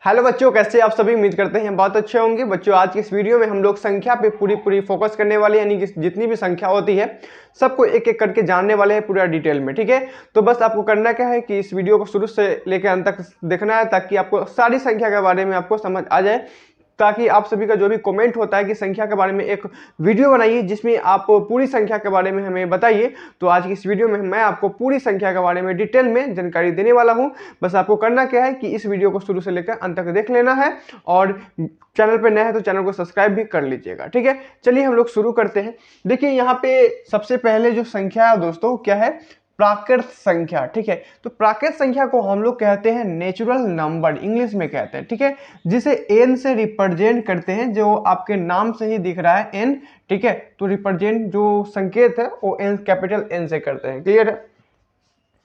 Hello बच्चों, कैसे आप सभी? उम्मीद करते हैं बहुत अच्छे होंगे। बच्चों, आज की इस वीडियो में हम लोग संख्या पे पूरी फोकस करने वाले हैं, यानी कि जितनी भी संख्या होती है सबको एक एक करके जानने वाले हैं पूरा डिटेल में। ठीक है, तो बस आपको करना क्या है कि इस वीडियो को शुरू से लेकर अंत तक देखना है, ताकि आपको सारी संख्या के बारे में आपको समझ आ जाए, ताकि आप सभी का जो भी कमेंट होता है कि संख्या के बारे में एक वीडियो बनाइए जिसमें आप पूरी संख्या के बारे में हमें बताइए। तो आज की इस वीडियो में मैं आपको पूरी संख्या के बारे में डिटेल में जानकारी देने वाला हूं। बस आपको करना क्या है कि इस वीडियो को शुरू से लेकर अंत तक देख लेना है, और चैनल पर नया है तो चैनल को सब्सक्राइब भी कर लीजिएगा। ठीक है, चलिए हम लोग शुरू करते हैं। देखिए, यहाँ पे सबसे पहले जो संख्या है दोस्तों, क्या है? प्राकृत संख्या। ठीक है, तो प्राकृत संख्या को हम लोग कहते हैं नेचुरल नंबर, इंग्लिश में कहते हैं। ठीक है, जिसे एन से रिप्रेजेंट करते हैं, जो आपके नाम से ही दिख रहा है एन। ठीक है, तो रिप्रेजेंट जो संकेत है वो एन, कैपिटल एन से करते हैं। क्लियर है?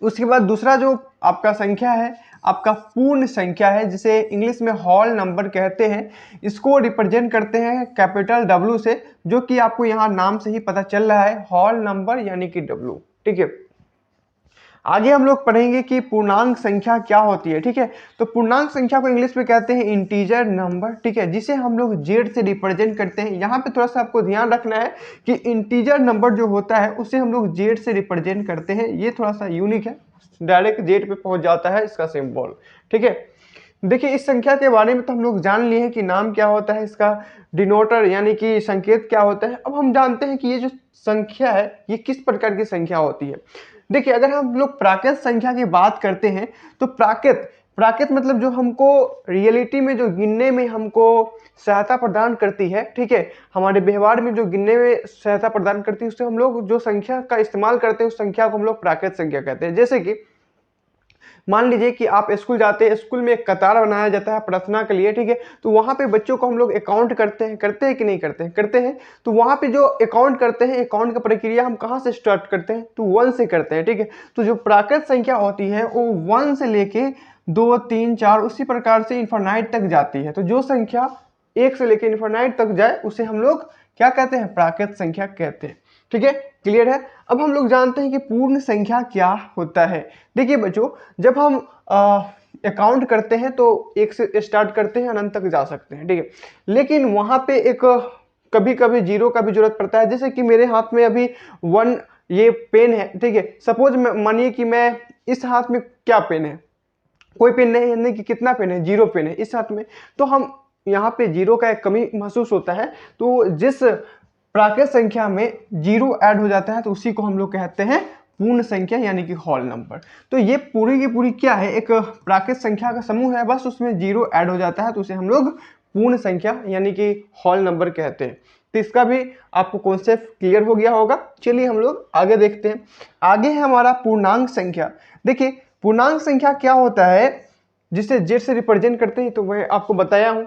उसके बाद दूसरा जो आपका संख्या है, आपका पूर्ण संख्या है, जिसे इंग्लिश में होल नंबर कहते हैं। इसको रिप्रेजेंट करते हैं कैपिटल डब्ल्यू से, जो कि आपको यहाँ नाम से ही पता चल रहा है, होल नंबर यानी कि डब्ल्यू। ठीक है, आगे हम लोग पढ़ेंगे कि पूर्णांक संख्या क्या होती है। ठीक है, तो पूर्णांक संख्या को इंग्लिश में कहते हैं इंटीजर नंबर। ठीक है, जिसे हम लोग जेड से रिप्रेजेंट करते हैं। यहाँ पे थोड़ा सा आपको ध्यान रखना है कि इंटीजर नंबर जो होता है उसे हम लोग जेड से रिप्रेजेंट करते हैं। ये थोड़ा सा यूनिक है, डायरेक्ट जेड पे पहुंच जाता है इसका सिंबल। ठीक है, देखिए इस संख्या के बारे में तो हम लोग जान लिए हैं कि नाम क्या होता है, इसका डिनोटर यानी कि संकेत क्या होता है। अब हम जानते हैं कि ये जो संख्या है ये किस प्रकार की संख्या होती है। देखिए, अगर हम लोग प्राकृत संख्या की बात करते हैं तो प्राकृत प्राकृत मतलब जो हमको रियलिटी में जो गिनने में हमको सहायता प्रदान करती है। ठीक है, हमारे व्यवहार में जो गिनने में सहायता प्रदान करती है, उससे हम लोग जो संख्या का इस्तेमाल करते हैं उस संख्या को हम लोग प्राकृत संख्या कहते हैं। जैसे कि मान लीजिए कि आप स्कूल जाते हैं, स्कूल में एक कतार बनाया जाता है प्रार्थना के लिए। ठीक है, तो वहां पे बच्चों को हम लोग अकाउंट करते हैं कि नहीं करते हैं? करते हैं। तो वहां पे जो अकाउंट करते हैं, अकाउंट का प्रक्रिया हम कहां से स्टार्ट करते हैं? तो 1 से करते हैं। ठीक है, तो जो प्राकृत संख्या होती है वो 1 से लेके 2, 3, 4 उसी प्रकार से इन्फिनाइट तक जाती है। तो जो संख्या 1 से लेके इन्फिनाइट तक जाए उसे हम लोग क्या कहते हैं? प्राकृत संख्या कहते हैं। ठीक है, क्लियर है? अब हम लोग जानते हैं कि पूर्ण संख्या क्या होता है। देखिए बच्चों, जब हम अकाउंट करते हैं तो 1 से स्टार्ट करते हैं, अनंत तक जा सकते हैं। ठीक है, लेकिन वहां पे एक कभी कभी जीरो का भी जरूरत पड़ता है। जैसे कि मेरे हाथ में अभी 1 ये पेन है। ठीक है, सपोज मानिए कि मैं इस हाथ में क्या पेन है? कोई पेन नहीं है, यानी कि कितना पेन है? 0 पेन है इस हाथ में। तो हम यहाँ पे जीरो का एक कमी महसूस होता है। तो जिस प्राकृत संख्या में जीरो ऐड हो जाता है तो उसी को हम लोग कहते हैं पूर्ण संख्या यानी कि होल नंबर। तो ये पूरी की पूरी क्या है? एक प्राकृत संख्या का समूह है, बस उसमें जीरो ऐड हो जाता है तो उसे हम लोग पूर्ण संख्या यानी कि होल नंबर कहते हैं। तो इसका भी आपको कॉन्सेप्ट क्लियर हो गया होगा। चलिए हम लोग आगे देखते हैं। आगे है हमारा पूर्णांक संख्या। देखिए, पूर्णांक संख्या क्या होता है, जिसे जेड से रिप्रेजेंट करते हैं, तो मैं आपको बताया हूं।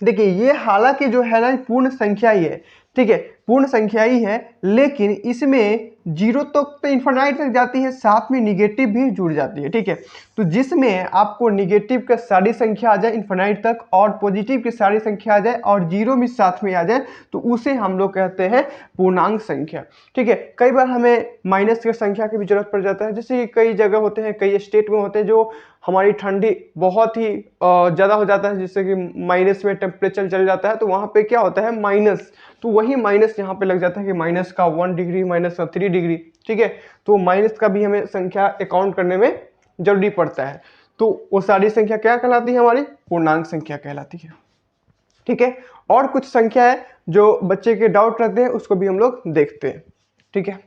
देखिए, ये हालांकि जो है ना पूर्ण संख्या ही है। ठीक है, पूर्ण संख्या ही है, लेकिन इसमें जीरो तो इन्फिनाइट तक जाती है, साथ में निगेटिव भी जुड़ जाती है। ठीक है, तो जिसमें आपको निगेटिव का सारी संख्या आ जाए इन्फिनाइट तक, और पॉजिटिव की सारी संख्या आ जाए, और जीरो भी साथ में आ जाए, तो उसे हम लोग कहते हैं पूर्णांक संख्या। ठीक है, कई बार हमें माइनस की संख्या की भी जरूरत पड़ जाता है। जैसे कई जगह होते हैं, कई स्टेट में होते हैं जो हमारी ठंडी बहुत ही ज़्यादा हो जाता है, जिससे कि माइनस में टेम्परेचर चल जाता है, तो वहाँ पे क्या होता है? माइनस। तो वही माइनस यहाँ पे लग जाता है कि माइनस का 1 डिग्री, माइनस का 3 डिग्री। ठीक है, तो माइनस का भी हमें संख्या अकाउंट करने में जरूरी पड़ता है। तो वो सारी संख्या क्या कहलाती है? हमारी पूर्णांक संख्या कहलाती है। ठीक है, और कुछ संख्या है जो बच्चे के डाउट रहते हैं, उसको भी हम लोग देखते हैं। ठीक है,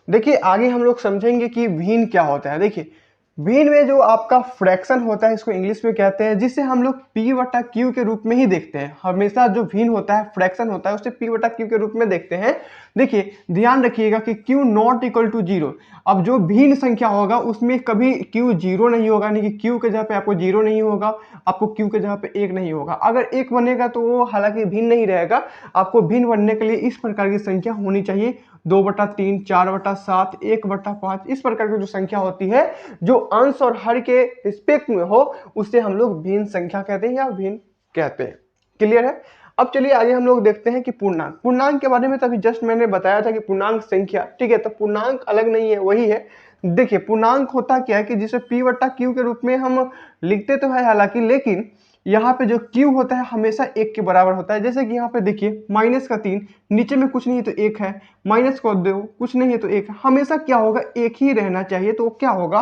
देखिए आगे हम लोग समझेंगे कि भिन्न क्या होता है। देखिए, भिन्न में जो आपका फ्रैक्शन होता है, इसको इंग्लिश में कहते हैं, जिसे हम लोग पी बटा क्यू के रूप में ही देखते हैं। हमेशा जो भिन्न होता है, फ्रैक्शन होता है, उसे पी बटा क्यू के रूप में देखते हैं। देखिए, ध्यान रखिएगा कि Q not equal to zero. अब जो भिन्न संख्या होगा उसमें कभी क्यू जीरो नहीं होगा, यानी कि क्यू के जगह पे आपको जीरो नहीं होगा, आपको क्यू के जगह पे एक नहीं होगा। अगर एक बनेगा तो वो हालांकि भिन्न नहीं रहेगा। आपको भिन्न बनने के लिए इस प्रकार की संख्या होनी चाहिए, 2/3, 4/7, 1/5, इस प्रकार की जो संख्या होती है, जो अंश और हर के रिस्पेक्ट में हो, उसे हम लोग भिन्न संख्या कहते हैं या भिन्न कहते हैं। क्लियर है? अब चलिए आगे हम लोग देखते हैं कि पूर्णांक। पूर्णांक के बारे में तभी जस्ट मैंने बताया था कि पूर्णांक संख्या। ठीक है, तो पूर्णांक अलग नहीं है, वही है। देखिए पूर्णांक होता क्या है कि जिसे p बट्टा क्यू के रूप में हम लिखते तो है हालांकि, लेकिन यहाँ पे जो q होता है हमेशा 1 के बराबर होता है। जैसे कि यहाँ पे देखिए माइनस का 3, नीचे में कुछ नहीं है तो 1 है, माइनस का 2 कुछ नहीं है तो 1 है, हमेशा क्या होगा 1 ही रहना चाहिए, तो क्या होगा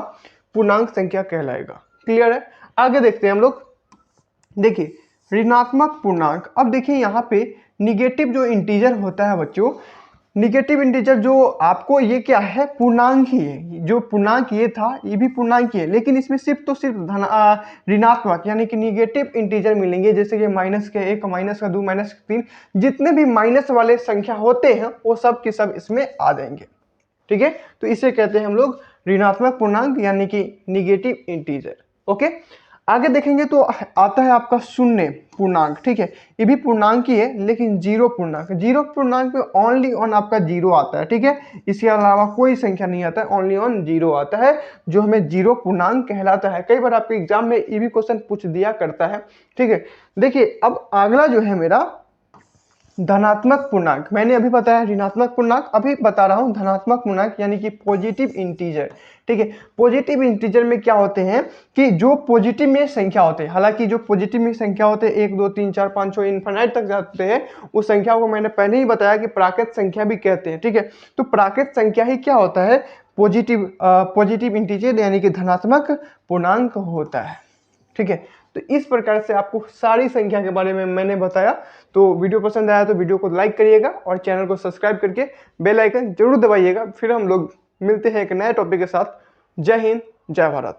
पूर्णांक संख्या कहलाएगा। क्लियर है। आगे देखते हैं हम लोग। देखिए ऋणात्मक पूर्णांक, अब देखिए यहाँ पे निगेटिव जो इंटीजर होता है बच्चों, निगेटिव इंटीजर जो आपको ये क्या है पूर्णांक ही है, जो पूर्णांक ये था ये भी पूर्णांक ही है, लेकिन इसमें सिर्फ तो सिर्फ ऋणात्मक यानी कि निगेटिव इंटीजर मिलेंगे, जैसे कि माइनस का 1, माइनस का 2, माइनस का 3, जितने भी माइनस वाले संख्या होते हैं वो सब के सब इसमें आ जाएंगे। ठीक है, तो इसे कहते हैं हम लोग ऋणात्मक पूर्णांक यानी कि निगेटिव इंटीजर। ओके, आगे देखेंगे तो आता है आपका शून्य पूर्णांक। ठीक है, ये भी पूर्णांक ही है लेकिन जीरो पूर्णांक। जीरो पूर्णांक में ओनली ऑन आपका जीरो आता है। ठीक है, इसके अलावा कोई संख्या नहीं आता है, ओनली ऑन जीरो आता है, जो हमें जीरो पूर्णांक कहलाता है। कई बार आपके एग्जाम में ये भी क्वेश्चन पूछ दिया करता है। ठीक है, देखिए अब अगला जो है मेरा धनात्मक पूर्णांक। मैंने अभी बताया ऋणात्मक पूर्णांक, अभी बता रहा हूं धनात्मक पूर्णांक यानी कि पॉजिटिव इंटीजर। ठीक है, पॉजिटिव इंटीजर में क्या होते हैं कि जो पॉजिटिव में संख्या होते हैं, हालांकि जो पॉजिटिव में संख्या होते हैं 1 2 3 4 5 6 इनफाइनाइट तक जाते हैं, उस संख्या को मैंने पहले ही बताया कि प्राकृत संख्या भी कहते हैं। ठीक है, तो प्राकृत संख्या ही क्या होता है पॉजिटिव इंटीजर यानी कि धनात्मक पूर्णांक होता है। ठीक है, तो इस प्रकार से आपको सारी संख्या के बारे में मैंने बताया। तो वीडियो पसंद आया तो वीडियो को लाइक करिएगा और चैनल को सब्सक्राइब करके बेल आइकन जरूर दबाइएगा। फिर हम लोग मिलते हैं एक नए टॉपिक के साथ। जय हिंद, जय भारत।